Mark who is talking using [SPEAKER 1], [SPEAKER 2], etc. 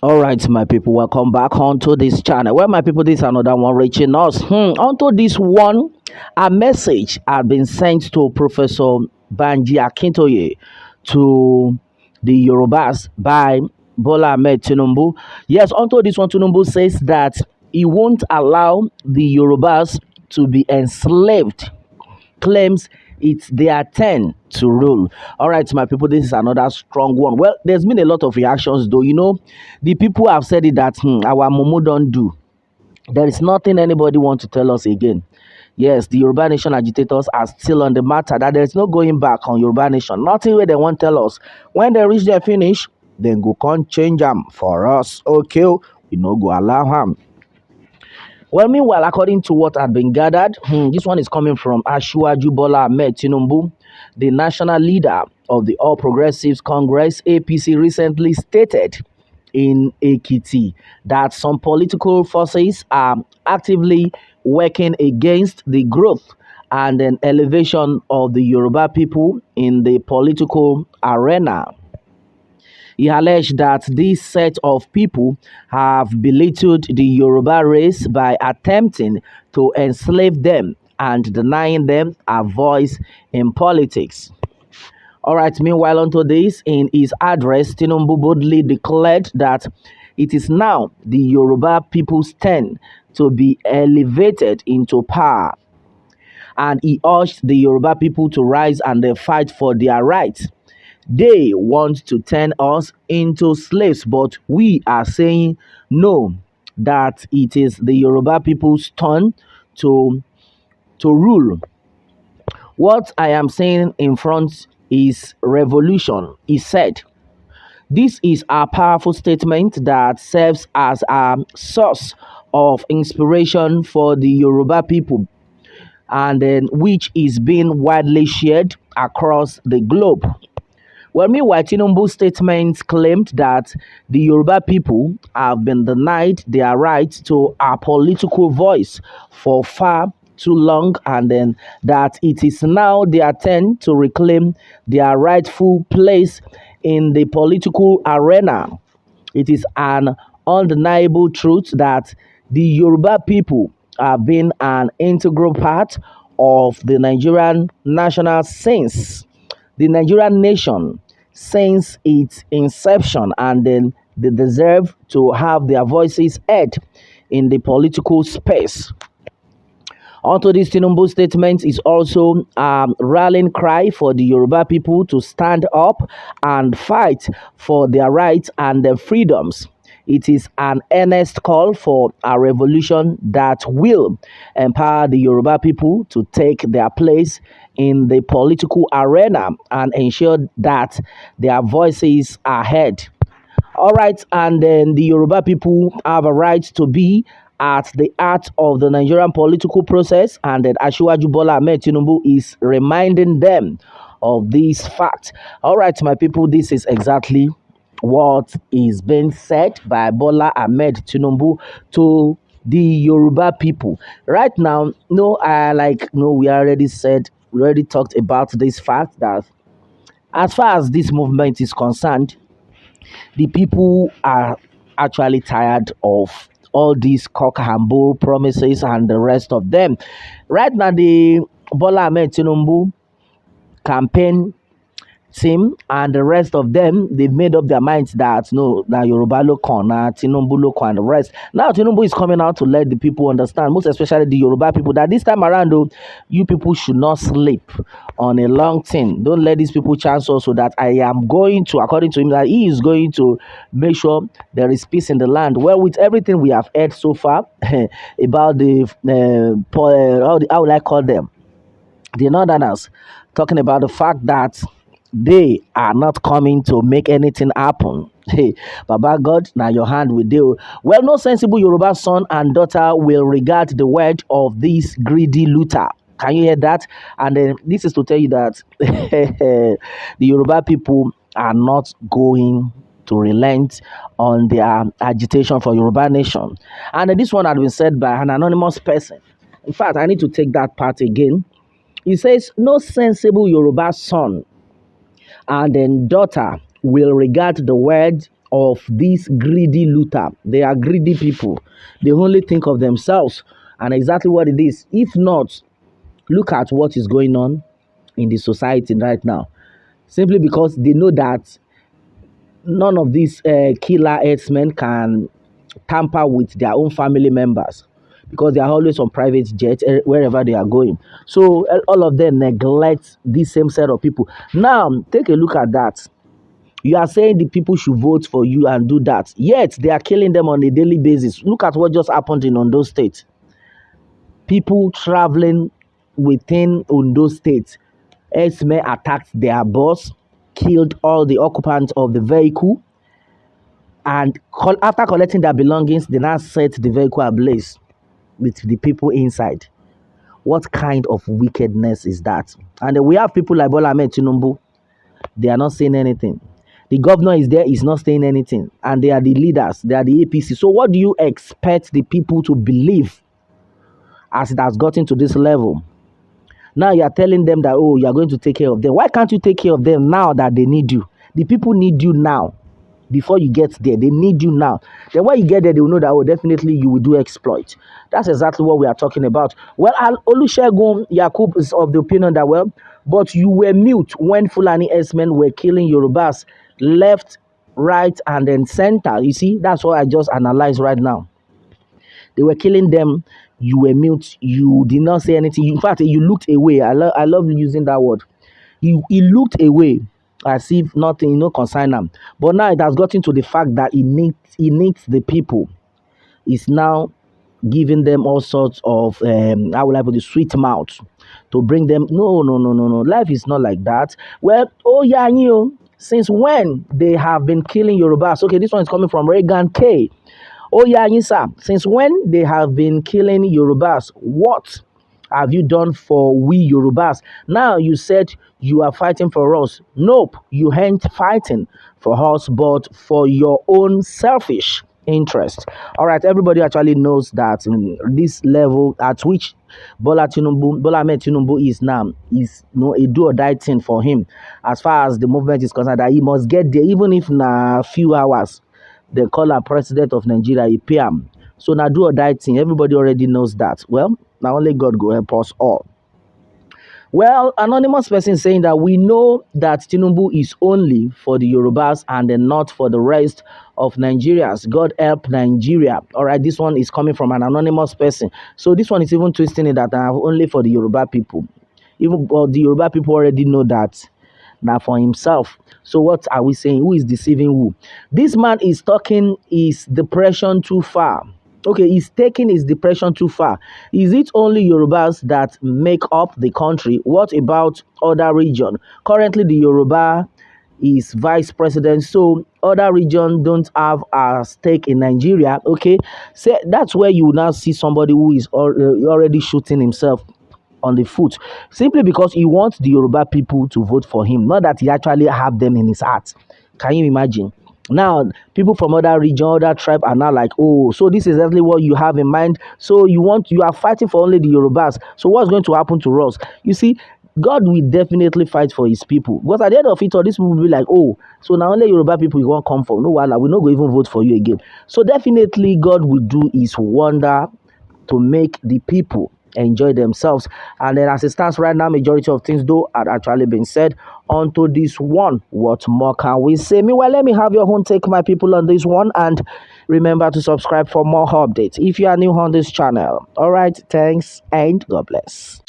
[SPEAKER 1] All right, my people, welcome back onto this channel. Well, my people, this is another one reaching us. Onto this one, a message had been sent to Professor Banji Akintoye to the Yorubas by Bola Ahmed Tinubu. Yes, onto this one, Tinubu says that he won't allow the Yorubas to be enslaved, claims it's their turn to rule. All right, my people, this is another strong one. Well, there's been a lot of reactions, though. The people have said it that our Momo don't do. There is nothing anybody want to tell us again. Yes, the Yoruba Nation agitators are still on the matter that there's no going back on Yoruba Nation. Nothing where they won't tell us. When they reach their finish, then go can't change them for us. Okay, we no go allow them. Well, meanwhile, according to what had been gathered, this one is coming from Asiwaju Bola Ahmed Tinubu, the national leader of the All Progressives Congress, APC, recently stated in Ekiti that some political forces are actively working against the growth and an elevation of the Yoruba people in the political arena. He alleged that this set of people have belittled the Yoruba race by attempting to enslave them and denying them a voice in politics. All right, meanwhile, onto this, in his address, Tinubu boldly declared that it is now the Yoruba people's turn to be elevated into power. And he urged the Yoruba people to rise and fight for their rights. They want to turn us into slaves, but we are saying no, that it is the Yoruba people's turn to, to rule. What I am saying in front is revolution, he said. This is a powerful statement that serves as a source of inspiration for the Yoruba people and then which is being widely shared across the globe. Well, meanwhile, Tinubu's statements claimed that the Yoruba people have been denied their right to a political voice for far too long, and then that it is now their turn to reclaim their rightful place in the political arena. It is an undeniable truth that the Yoruba people have been an integral part of the Nigerian national since the Nigerian nation since its inception, and then they deserve to have their voices heard in the political space. Onto this Tinubu statement is also a rallying cry for the Yoruba people to stand up and fight for their rights and their freedoms. It is an earnest call for a revolution that will empower the Yoruba people to take their place in the political arena and ensure that their voices are heard. All right, and then the Yoruba people have a right to be at the heart of the Nigerian political process, and that Asiwaju Bola Ahmed Tinubu is reminding them of this fact. All right, my people, this is exactly what is being said by Bola Ahmed Tinubu to the Yoruba people. Right now, no, we already said, we already talked about this fact that as far as this movement is concerned, the people are actually tired of all these cock and bull promises and the rest of them. Right now, the Bola Ahmed Tinubu campaign team and the rest of them, they've made up their minds that no, that Yoruba Lokon, Tinubu Lokon, and the rest. Now Tinubu is coming out to let the people understand, most especially the Yoruba people, that this time around, though, you people should not sleep on a long thing. Don't let these people chance also that I am going to, according to him, that he is going to make sure there is peace in the land. Well, with everything we have heard so far about how will I call them? The Northerners, talking about the fact that they are not coming to make anything happen. Hey, Baba God, now your hand will do. Well, no sensible Yoruba son and daughter will regard the word of this greedy looter. Can you hear that? And then this is to tell you that the Yoruba people are not going to relent on their agitation for Yoruba nation. And this one had been said by an anonymous person. In fact, I need to take that part again. He says, no sensible Yoruba son and then daughter will regard the word of this greedy looter. They are greedy people. They only think of themselves, and exactly what it is. If not, look at what is going on in the society right now. Simply because they know that none of these killer herdsmen can tamper with their own family members, because they are always on private jets wherever they are going. So all of them neglect this same set of people. Now, take a look at that. You are saying the people should vote for you and do that. Yet they are killing them on a daily basis. Look at what just happened in Ondo State. People traveling within Ondo State, herdsmen attacked their boss, killed all the occupants of the vehicle, and after collecting their belongings, they now set the vehicle ablaze with the people inside. What kind of wickedness is that? And then we have people like Bola Ahmed Tinubu. They are not saying anything. The governor is there, is not saying anything. And they are the leaders, they are the APC. So what do you expect the people to believe as it has gotten to this level? Now you are telling them that, oh, you are going to take care of them. Why can't you take care of them now that they need you? The people need you now. Before you get there, they need you now. Then when you get there, they will know that, oh, definitely you will do exploit. That's exactly what we are talking about. Well, Olusegun Yakub is of the opinion that, well, but you were mute when Fulani S-men were killing Yorubas left, right, and then center. You see, that's what I just analyzed right now. They were killing them. You were mute. You did not say anything. In fact, you looked away. I love using that word. He looked away as if nothing, no concern him. But now it has gotten to the fact that he needs the people. He's now giving them all sorts of how will I put the sweet mouth to bring them. No, no, no, no, no. Life is not like that. Well, oh yeah, since when they have been killing Yorubas? Okay, this one is coming from Reagan K. Oh yeah, sir. Since when they have been killing Yorubas? What have you done for we Yorubas? Now you said you are fighting for us. Nope, you ain't fighting for us, but for your own selfish interest. All right, everybody actually knows that this level at which Bola Ahmed Tinubu is now is a do or die thing for him. As far as the movement is concerned, that he must get there, even if na few hours. They call her president of Nigeria, EPM. So now do or die thing. Everybody already knows that. Well, now only God go help us all. Well, anonymous person saying that we know that Tinubu is only for the Yorubas and then not for the rest of Nigerians. God help Nigeria. All right, this one is coming from an anonymous person. So this one is even twisting it that only for the Yoruba people. Even but the Yoruba people already know that now for himself. So what are we saying? Who is deceiving who? This man is talking his depression too far. Okay, he's taking his depression too far. Is it only Yorubas that make up the country? What about other region? Currently, the Yoruba is vice president, so other region don't have a stake in Nigeria. Okay, so that's where you now see somebody who is already shooting himself on the foot, simply because he wants the Yoruba people to vote for him, not that he actually have them in his heart. Can you imagine? Now, people from other region, other tribe are now like, oh, so this is exactly what you have in mind. So you are fighting for only the Yorubas. So what's going to happen to us? You see, God will definitely fight for his people. Because at the end of it all, these people will be like, oh, so now only Yoruba people you won't come for. No, we're not going to even vote for you again. So definitely God will do his wonder to make the people enjoy themselves. And then as it stands right now, majority of things though had actually been said onto this one. What more can we say? Meanwhile, let me have your own take, my people, on this one, and remember to subscribe for more updates if you are new on this channel. All right, thanks and God bless.